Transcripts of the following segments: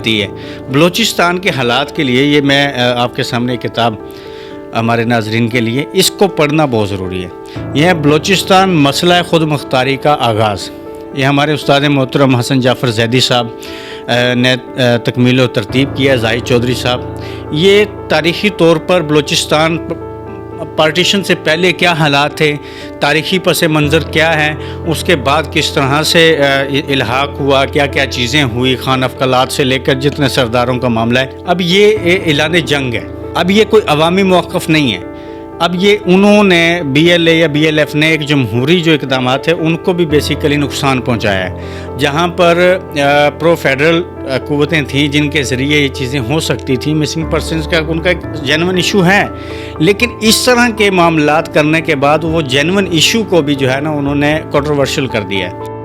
پھیلتی ہے بلوچستان کے حالات کے لیے. یہ میں آپ کے سامنے ایک کتاب ہمارے ناظرین کے لیے اس کو پڑھنا بہت ضروری ہے. یہ ہے بلوچستان مسئلہ خود مختاری کا آغاز. یہ ہمارے استاد محترم حسن جعفر زیدی صاحب نے تکمیل و ترتیب کیا ہے، زاہد چودھری صاحب. یہ تاریخی طور پر بلوچستان پارٹیشن سے پہلے کیا حالات تھے، تاریخی پس منظر کیا ہے، اس کے بعد کس طرح سے الحاق ہوا، کیا کیا چیزیں ہوئی، خان افقلات سے لے کر جتنے سرداروں کا معاملہ ہے. اب یہ اعلان جنگ ہے، اب یہ کوئی عوامی موقف نہیں ہے. اب یہ انہوں نے بی ایل اے یا بی ایل ایف نے ایک جمہوری جو اقدامات ہیں ان کو بھی بیسیکلی نقصان پہنچایا ہے. جہاں پر پرو فیڈرل قوتیں تھیں جن کے ذریعے یہ چیزیں ہو سکتی تھیں، مسنگ پرسنز کا ان کا ایک جینون ایشو ہے، لیکن اس طرح کے معاملات کرنے کے بعد وہ جینون ایشو کو بھی جو ہے نا انہوں نے کنٹروورشل کر دیا ہے.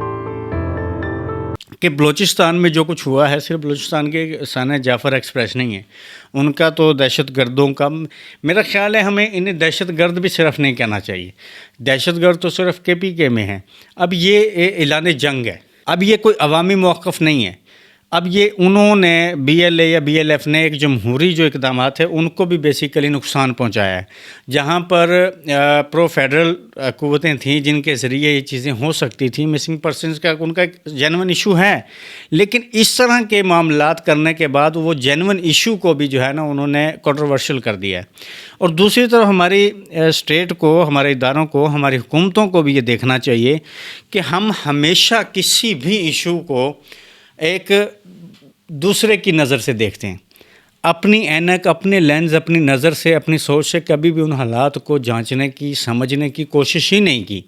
کہ بلوچستان میں جو کچھ ہوا ہے صرف بلوچستان کے سانحہ جعفر ایکسپریس نہیں ہے، ان کا تو دہشت گردوں کا میرا خیال ہے ہمیں انہیں دہشت گرد بھی صرف نہیں کہنا چاہیے. دہشت گرد تو صرف کے پی کے میں ہیں. اب یہ اعلان جنگ ہے، اب یہ کوئی عوامی موقف نہیں ہے. اب یہ انہوں نے بی ایل اے یا بی ایل ایف نے ایک جمہوری جو اقدامات ہیں ان کو بھی بیسیکلی نقصان پہنچایا ہے. جہاں پر پرو فیڈرل قوتیں تھیں جن کے ذریعے یہ چیزیں ہو سکتی تھیں، مسنگ پرسنز کا ان کا ایک جینون ایشو ہے، لیکن اس طرح کے معاملات کرنے کے بعد وہ جینون ایشو کو بھی جو ہے نا انہوں نے کنٹروورشل کر دیا ہے. اور دوسری طرف ہماری اسٹیٹ کو، ہمارے اداروں کو، ہماری حکومتوں کو بھی یہ دیکھنا چاہیے کہ ہم ہمیشہ کسی بھی ایشو کو ایک دوسرے کی نظر سے دیکھتے ہیں. اپنی اینک، اپنے لینز، اپنی نظر سے، اپنی سوچ سے کبھی بھی ان حالات کو جانچنے کی، سمجھنے کی کوشش ہی نہیں کی.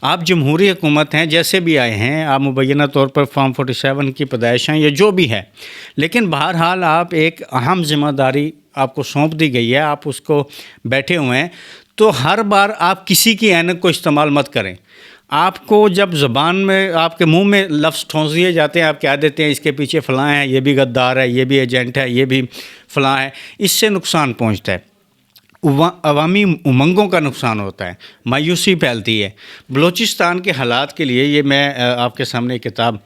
آپ جمہوری حکومت ہیں، جیسے بھی آئے ہیں، آپ مبینہ طور پر فارم 47 کی پیدائش ہیں یا جو بھی ہے، لیکن بہرحال آپ ایک اہم ذمہ داری آپ کو سونپ دی گئی ہے، آپ اس کو بیٹھے ہوئے ہیں. تو ہر بار آپ کسی کی اینک کو استعمال مت کریں. آپ کو جب زبان میں آپ کے منہ میں لفظ ٹھونس دیے جاتے ہیں، آپ کہہ دیتے ہیں اس کے پیچھے فلاں ہے، یہ بھی غدار ہے، یہ بھی ایجنٹ ہے، یہ بھی فلاں ہے، اس سے نقصان پہنچتا ہے. عوامی امنگوں کا نقصان ہوتا ہے، مایوسی پھیلتی ہے. بلوچستان کے حالات کے لیے یہ میں آپ کے سامنے ایک کتاب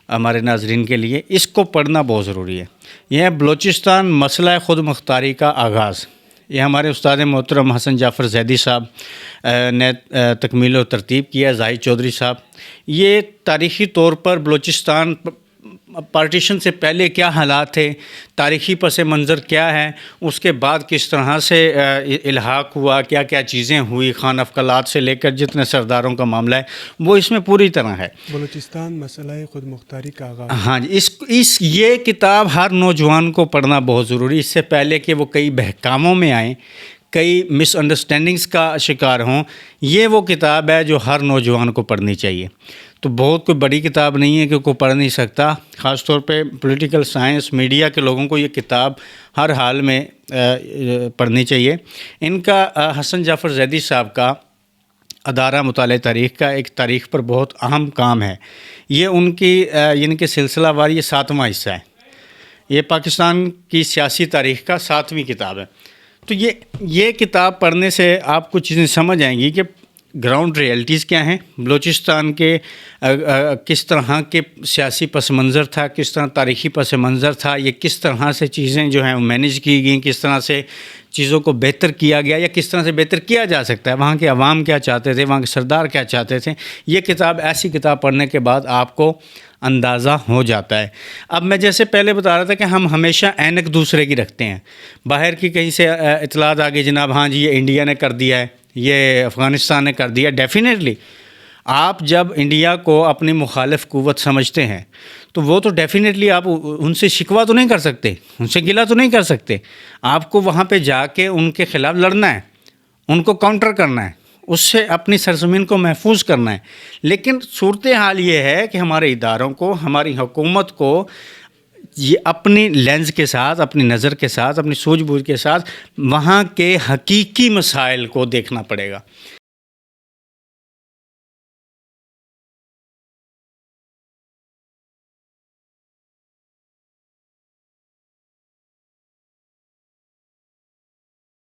ہمارے ناظرین کے لیے اس کو پڑھنا بہت ضروری ہے. یہ ہے بلوچستان مسئلہ خود مختاری کا آغاز. یہ ہمارے استاد محترم حسن جعفر زیدی صاحب نے تکمیل و ترتیب کیا ہے، زاہد چودھری صاحب. یہ تاریخی طور پر بلوچستان پارٹیشن سے پہلے کیا حالات تھے، تاریخی پس منظر کیا ہے، اس کے بعد کس طرح سے الحاق ہوا، کیا کیا چیزیں ہوئی، خان افقلات سے لے کر جتنے سرداروں کا معاملہ ہے وہ اس میں پوری طرح ہے. بلوچستان مسئلہ خود مختاری کا آغاز. ہاں جی، یہ کتاب ہر نوجوان کو پڑھنا بہت ضروری. اس سے پہلے کہ وہ کئی بہکاموں میں آئیں، کئی مس انڈرسٹینڈنگز کا شکار ہوں، یہ وہ کتاب ہے جو ہر نوجوان کو پڑھنی چاہیے. تو بہت کوئی بڑی کتاب نہیں ہے کہ کوئی پڑھ نہیں سکتا. خاص طور پہ پولیٹیکل سائنس، میڈیا کے لوگوں کو یہ کتاب ہر حال میں پڑھنی چاہیے. ان کا حسن جعفر زیدی صاحب کا ادارہ مطالعہ تاریخ کا ایک تاریخ پر بہت اہم کام ہے. یہ ان کی یعنی کہ سلسلہ وار یہ 7واں حصہ ہے. یہ پاکستان کی سیاسی تاریخ کا 7ویں کتاب ہے. تو یہ کتاب پڑھنے سے آپ کو چیزیں سمجھ آئیں گی کہ گراؤنڈ ریئلٹیز کیا ہیں، بلوچستان کے کس طرح کے سیاسی پس منظر تھا، کس طرح تاریخی پس منظر تھا، یہ کس طرح سے چیزیں جو ہیں مینیج کی گئیں، کس طرح سے چیزوں کو بہتر کیا گیا یا کس طرح سے بہتر کیا جا سکتا ہے، وہاں کے عوام کیا چاہتے تھے، وہاں کے سردار کیا چاہتے تھے. یہ کتاب ایسی کتاب پڑھنے کے بعد آپ کو اندازہ ہو جاتا ہے. اب میں جیسے پہلے بتا رہا تھا کہ ہم ہمیشہ اینک دوسرے کی رکھتے ہیں، باہر کی کہیں سے اطلاعات آ گئی جناب ہاں جی یہ انڈیا نے کر دیا ہے، یہ افغانستان نے کر دیا. ڈیفینیٹلی آپ جب انڈیا کو اپنی مخالف قوت سمجھتے ہیں تو وہ تو ڈیفینیٹلی آپ ان سے شکوہ تو نہیں کر سکتے، ان سے گلہ تو نہیں کر سکتے. آپ کو وہاں پہ جا کے ان کے خلاف لڑنا ہے، ان کو کاؤنٹر کرنا ہے، اس سے اپنی سرزمین کو محفوظ کرنا ہے. لیکن صورتحال یہ ہے کہ ہمارے اداروں کو، ہماری حکومت کو یہ اپنی لینز کے ساتھ، اپنی نظر کے ساتھ، اپنی سوجھ بوجھ کے ساتھ وہاں کے حقیقی مسائل کو دیکھنا پڑے گا.